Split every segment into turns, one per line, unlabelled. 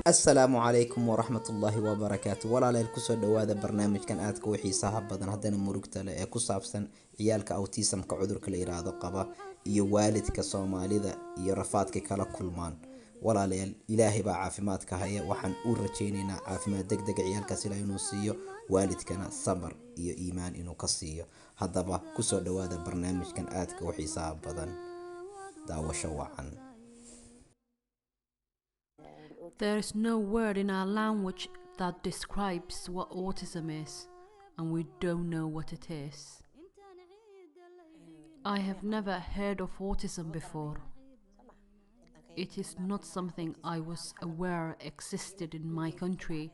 asalaamu calaykum waraxmatullaahi wabarakaatu. walaaleel kusoo dhawaada barnaamijkan aadka u xiisaha badan haddana murugta leh ee ku saabsan ciyaalka autismka cudurka la yiraahdo qaba iyo waalidka soomaalida iyo rafaadka kala kulmaan. walaaleel ilaahay baa caafimaadka haya, waxaan u rajaynaynaa caafimaad deg dega ciyaalkaas ilaa inuu siiyo, waalidkana sabar iyo iimaan inuu ka siiyo. haddaba kusoo dhawaada barnaamijkan aadka u xiisaha badan. daawasho wacan.
There is no word in our language that describes what autism is, and we don't know what it is. I have never heard of autism before. It is not something I was aware existed in my country.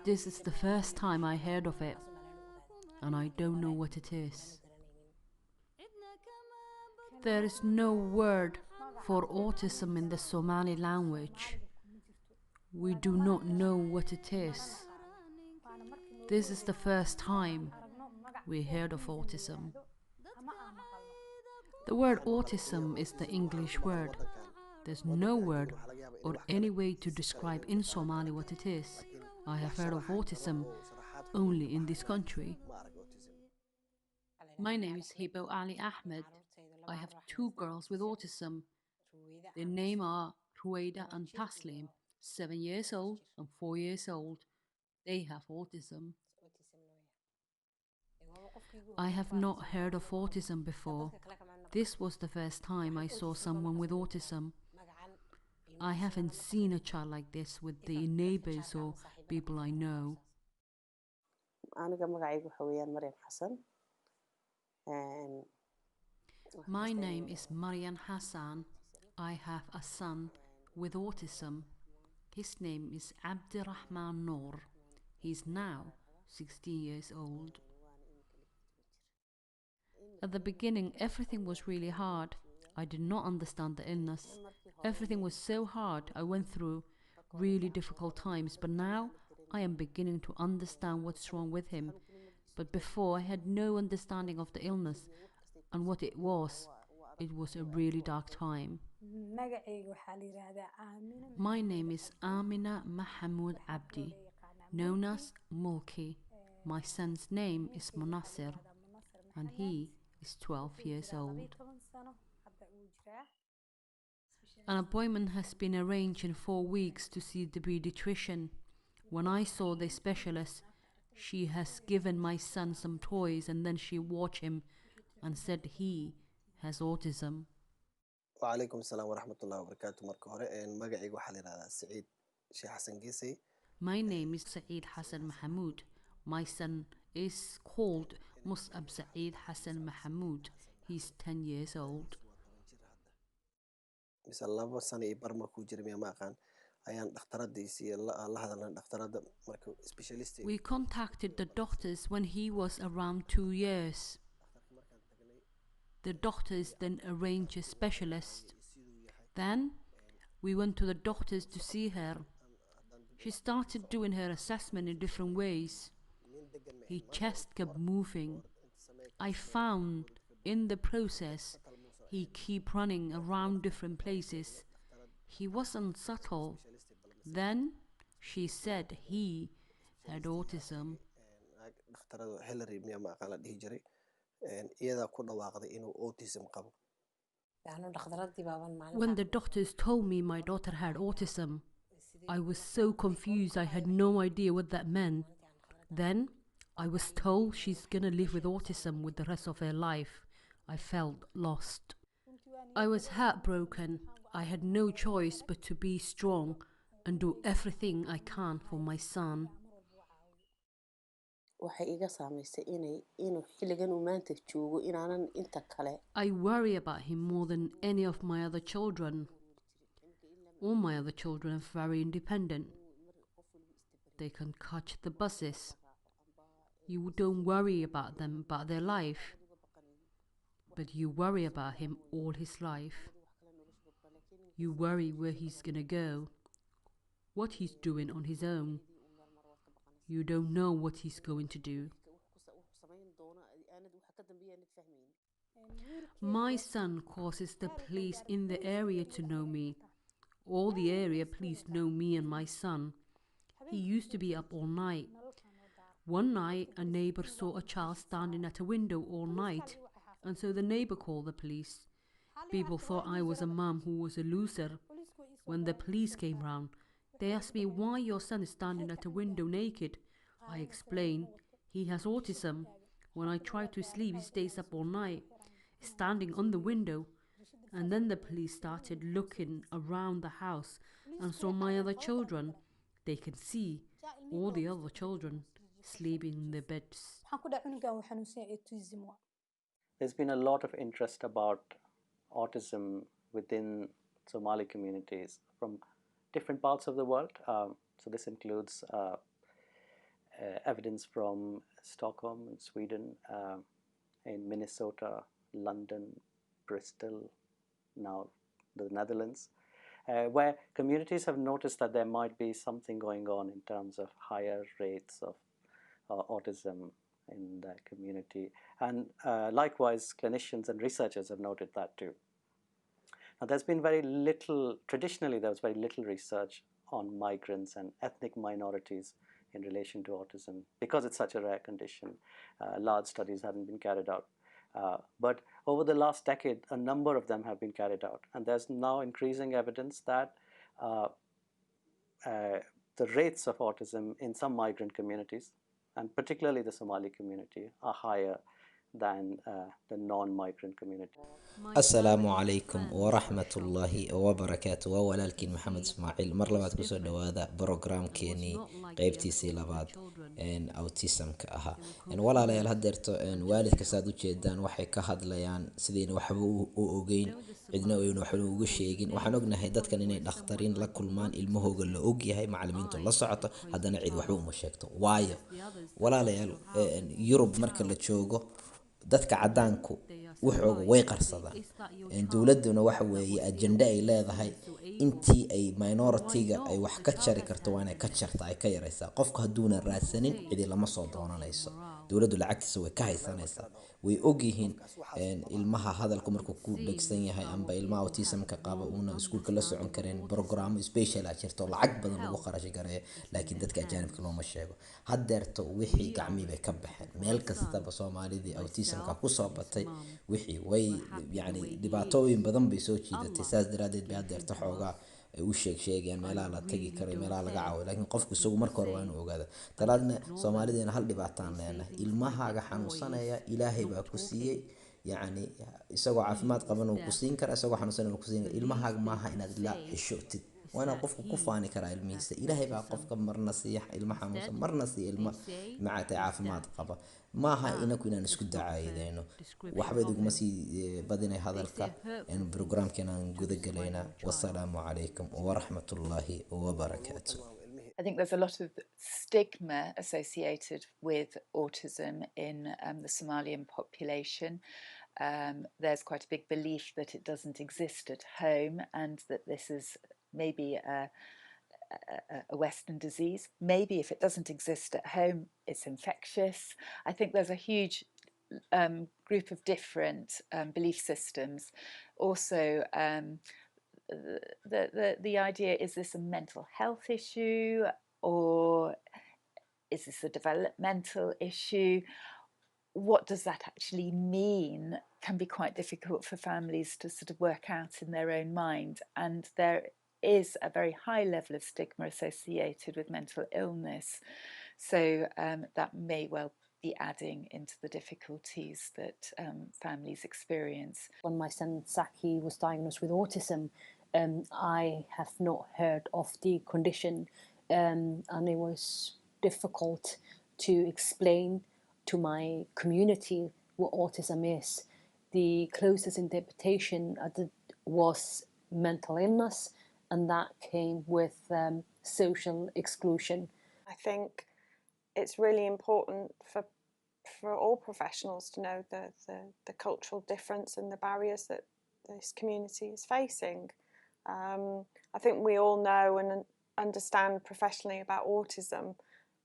This is the first time I heard of it, and I don't know what it is. There is no word for autism in the Somali language. We do not know what it is. This is the first time we heard of autism. The word autism is the English word. There's no word or any way to describe in Somali what it is. I have heard of autism only in this country. My name is Hibo Ali Ahmed. I have two girls with autism. Their names are Rueda and Taslim, 7 years old and 4 years old. They have autism. I have not heard of autism before. This was the first time I saw someone with autism. I haven't seen a child like this with the neighbors or people I know. My name is Marian Hassan. I have a son with autism. His name is Abdirrahman Noor. He's now 16 years old. At the beginning, everything was really hard. I did not understand the illness. Everything was so hard. I went through really difficult times, but now I am beginning to understand what's wrong with him. But before, I had no understanding of the illness and what it was. It was a really dark time. My name is Amina Mahamoud Abdi, known as Mulki. My son's name is Munassir, and he is 12 years old. An appointment has been arranged in 4 weeks to see the pediatrician. When I saw the specialist, she has given my son some toys and then she watched him and said he has autism.
وعليكم السلام ورحمة الله وبركاته. مركو هوري مقعي وحالي هذا سعيد شي حسن قيسي.
My name is Saeed Hassan Mahmoud. My son is called Mus'ab Saeed Hassan Mahmoud. He's 10 years old.
مثل الله سنة برمر كو جرمي ما كان أيان دكتورات ديسي الله هذا لنا دكتورات مركو specialist.
We contacted the doctors when he was around 2 years. The doctors then arranged a specialist. Then we went to the doctors to see her. She started doing her assessment in different ways. His chest kept moving. I found in the process he kept running around different places. He wasn't subtle. Then she said he had autism. When the doctors told me my daughter had autism, I was so confused. I had no idea what that meant. Then I was told she's gonna live with autism with the rest of her life. I felt lost. I was heartbroken. I had no choice but to be strong and do everything I can for my son. I worry about him more than any of my other children. All my other children are very independent. They can catch the buses. You don't worry about them, about their life, but you worry about him all his life. You worry where he's gonna go, what he's doing on his own. You don't know what he's going to do. My son causes the police in the area to know me. All the area police know me and my son. He used to be up all night. One night, a neighbour saw a child standing at a window all night, and so the neighbour called the police. People thought I was a mum who was a loser. When the police came round, they asked me why your son is standing at a window naked. I explained he has autism. When I try to sleep, he stays up all night, standing on the window. And then the police started looking around the house and saw my other children. They can see all the other children sleeping in their beds.
There's been a lot of interest about autism within Somali communities from different parts of the world. So this includes evidence from Stockholm in Sweden, in Minnesota, London, Bristol, now the Netherlands, where communities have noticed that there might be something going on in terms of higher rates of autism in the community. And likewise, clinicians and researchers have noted that too. Now, there's been very little, traditionally there was very little research on migrants and ethnic minorities in relation to autism. Because it's such a rare condition, large studies hadn't been carried out. But over the last decade, a number of them have been carried out. And there's now increasing evidence that the rates of autism in some migrant communities, and particularly the Somali community, are higher than the non-migrant community.
asalaamu calaykum waraxmatullaahi wabarakaatu. waa walaalkiin maxamed ismaaciil mar labaad kusoo dhawaada brogramkeenii qeybtiisii labaad autismka ahaa. walaalayaal hadeerto waalidka saad ujeedaan waxay ka hadlayaan sidayna waxba u ogeyn, cidna ayna waxba uga sheegin. waxaan ognahay dadkan inay dhakhtarin la kulmaan, ilmahooga la ogyahay, macalimiintu la socoto, haddana cid waxba uma sheegto. waayo walaalayaal yurub marka la joogo dadka cadaanku waxooga way qarsadaan. dowladuna waxa weeye ajenda ay leedahay, intii ay minority-ga ay wax ka jari karto waa inay ka jarta, ay ka yaraysaa. qofku hadduuna raadsanin cidi lama soo doonanayso, dowladdu lacagtiisa way ka haysanaysaa. way ogyihiin ilmaha hadalku markuu ku dhegsan yahay amba ilmaha autismka qaba uuna iskuulka la socon kareen, programo special ah jirto lacag badan lagu kharash gareeyo, laakiin dadka ajaanibka looma sheego. hadeerto wixii gacmii bay ka baxeen, meel kastaba soomaalidii autismka kusoo batay, wixii way yani dhibaatooyin badan bay soo jiidatay. saas daraadeed bay hadeerto xoogaa ay u sheegayaan meelaha la tagi karay, meelaha laga caawiyo. laakiin qofku isagu marka hore waa inuu ogaado. talaadna soomaalideena hal dhibaataan leenahay, ilmahaaga xanuunsanaya ilaahay baa ku siiyey, yani isagoo caafimaad qaban uu ku siin kara, isagoo xanuunsan uu ku siin kara. ilmahaaga maaha inaad la xishotid, waa inaad qofku ku faani karaa ilmihiisa. ilaahay baa qofka marna siiya ilma xanuunsan, marna siiya ilma macatay caafimaad qaba. maaha inaku inaan isku dacaydeyno. waxba iduguma sii badinay hadalka, programkeena aan guda galaynaa. wasalaamu calaykum waraxmatullaahi wabarakaatu.
I think there's a lot of stigma associated with autism in the Somalian population. There's quite a big belief that it doesn't exist at home and that this is maybe a Western disease. Maybe if it doesn't exist at home, it's infectious. I think there's a huge group of different belief systems. Also, the idea, is this a mental health issue or is this a developmental issue? What does that actually mean can be quite difficult for families to sort of work out in their own mind. And there is a very high level of stigma associated with mental illness. So that may well be adding into the difficulties that families experience.
When my son Saki was diagnosed with autism, I have not heard of the condition, and it was difficult to explain to my community what autism is. The closest interpretation was mental illness, and that came with social exclusion.
I think it's really important for all professionals to know the cultural difference and the barriers that this community is facing. I think we all know and understand professionally about autism,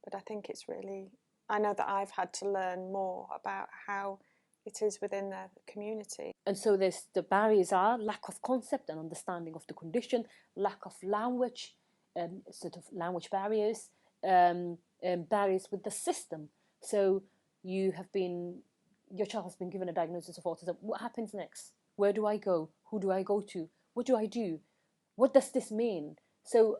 but I think it's really, I know that I've had to learn more about how it is within the community.
And so there's the barriers are lack of concept and understanding of the condition, lack of language, sort of language barriers, barriers with the system. So your child has been given a diagnosis of autism. What happens next? Where do I go? Who do I go to? What do I do? What does this mean? So,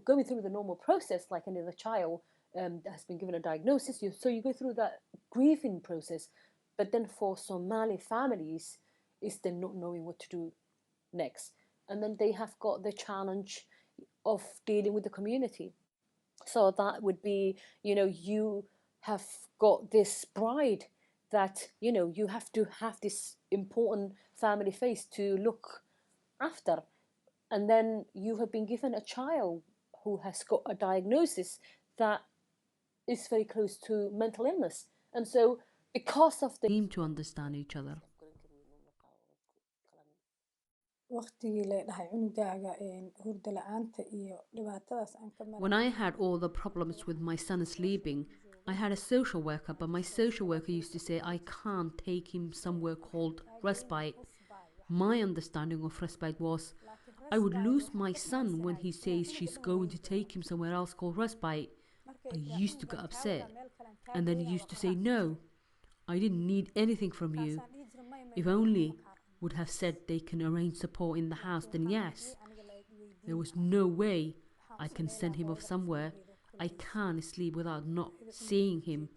going through the normal process like any other child that has been given a diagnosis, so you go through that grieving process. But then for Somali families, is then not knowing what to do next. And then they have got the challenge of dealing with the community. So that would be, you have got this bride that, you have to have this important family face to look after. And then you have been given a child who has got a diagnosis that is very close to mental illness. And so because of the
Seem to understand each other. When I had all the problems with my son sleeping, I had a social worker, but my social worker used to say I can't take him somewhere called respite. My understanding of respite was I would lose my son when he says she's going to take him somewhere else called respite. I used to get upset, and then he used to say, no, I didn't need anything from you. If only would have said they can arrange support in the house, then yes. There was no way I can send him off somewhere. I can't sleep without not seeing him.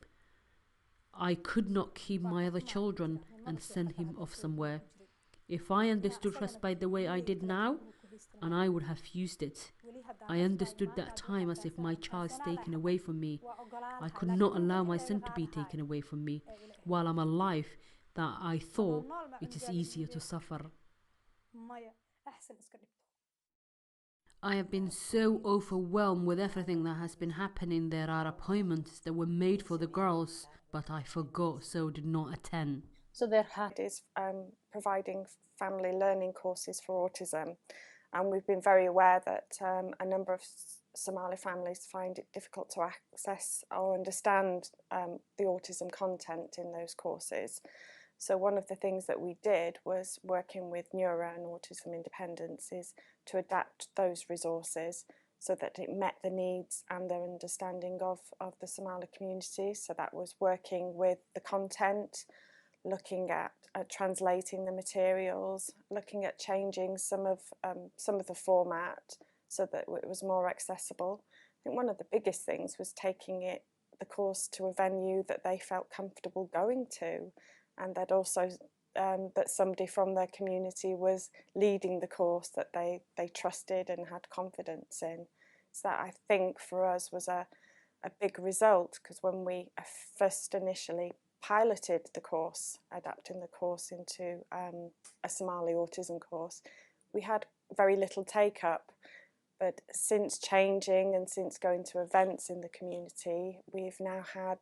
I could not keep my other children and send him off somewhere. If I understood respite the way I did now, and I would have used it. I understood that time as if my child is taken away from me. I could not allow my son to be taken away from me while I'm alive, that I thought it is easier to suffer. I have been so overwhelmed with everything that has been happening. There are appointments that were made for the girls, but I forgot, so did not attend.
So there
It is providing family learning courses for autism, and we've been very aware that a number of Somali families find it difficult to access or understand the autism content in those courses. So one of the things that we did was working with Neuro and Autism Independence is to adapt those resources so that it met the needs and their understanding of the Somali community. So that was working with the content, looking at translating the materials, looking at changing some of the format so that it was more accessible. I think one of the biggest things was taking the course to a venue that they felt comfortable going to, and that also that somebody from their community was leading the course that they trusted and had confidence in. So that, I think, for us was a big result, because when we first initially piloted the course, adapting the course into a Somali autism course, we had very little take up. But since changing and since going to events in the community, we've now had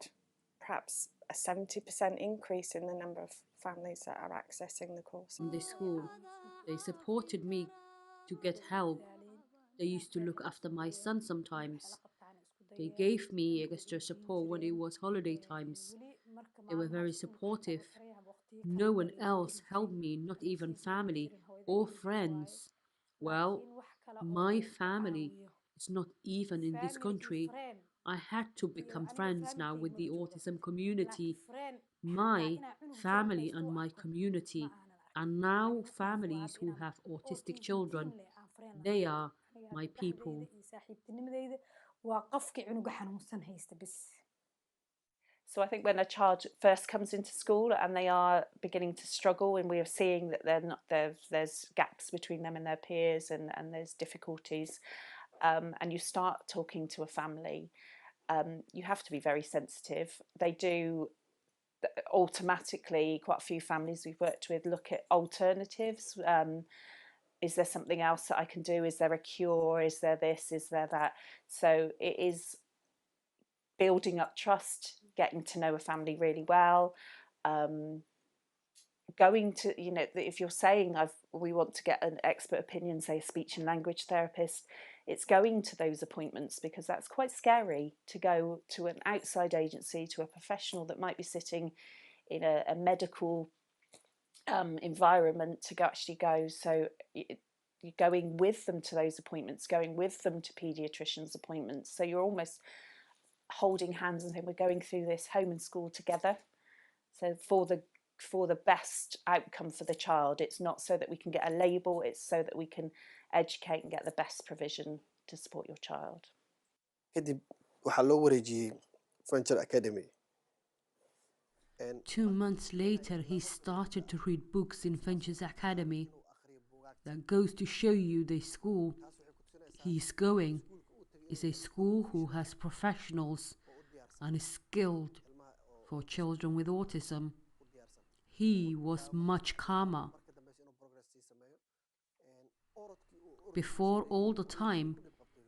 perhaps a 70% increase in the number of families that are accessing the course.
In the school, they supported me to get help. They used to look after my son sometimes. They gave me extra support when it was holiday times. They were very supportive. No one else helped me, not even family or friends. Well, my family is not even in this country. I had to become friends now with the autism community. My family and my community, and now families who have autistic children, they are my people.
So I think when a child first comes into school and they are beginning to struggle, and we are seeing that there's gaps between them and their peers, and there's difficulties, and you start talking to a family, you have to be very sensitive. They do automatically, quite a few families we've worked with look at alternatives. Is there something else that I can do? Is there a cure? Is there this? Is there that? So it is building up trust, getting to know a family really well, going to, if you're saying we want to get an expert opinion, say a speech and language therapist, it's going to those appointments, because that's quite scary to go to an outside agency, to a professional that might be sitting in a medical environment to actually go. So you're going with them to those appointments, going with them to paediatricians' appointments. So you're almost holding hands and saying, we're going through this home and school together. So for the best outcome for the child. It's not so that we can get a label, it's so that we can educate and get the best provision to support your child.
kadib waxaa loo wareejiyey Venture Academy.
2 months later, he started to read books in Ventures Academy. That goes to show you the school he's going is a school who has professionals and is skilled for children with autism. He was much calmer. Before, all the time,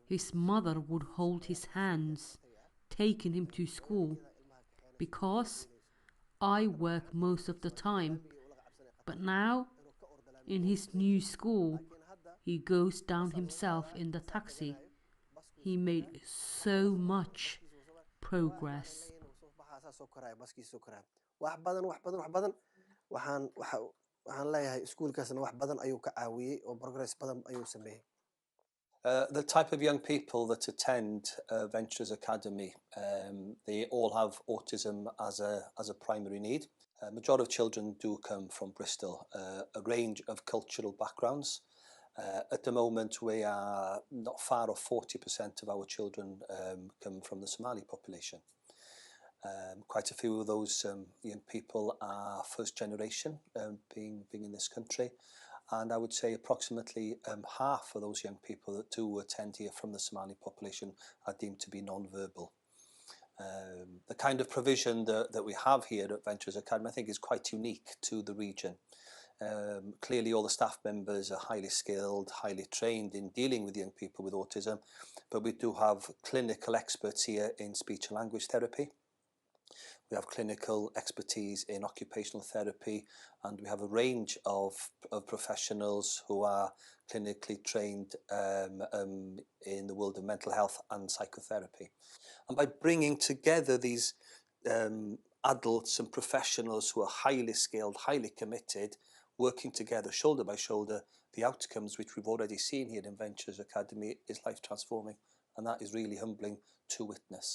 his mother would hold his hands, taking him to school, because I work most of the time. But now, in his new school, he goes down himself in the taxi. He made so much progress.
waxaan leeyahay iskuulkaasna wax badan ayuu ka caawiyey oo progress badan ayuu sameeyey.
The type of young people that attend Ventures Academy, they all have autism as a primary need. A majority of children do come from Bristol, a range of cultural backgrounds. At the moment, we are not far off 40% of our children come from the Somali population. Quite a few of those young people are first generation being in this country. And I would say approximately half of those young people that do attend here from the Somali population are deemed to be non-verbal. The kind of provision that we have here at Ventures Academy, I think, is quite unique to the region. Clearly all the staff members are highly skilled, highly trained in dealing with young people with autism, but we do have clinical experts here in speech and language therapy. We have clinical expertise in occupational therapy, and we have a range of professionals who are clinically trained in the world of mental health and psychotherapy. And by bringing together these adults and professionals who are highly skilled, highly committed, working together shoulder by shoulder, the outcomes which we've already seen here in Ventures Academy is life transforming, and that is really humbling to witness.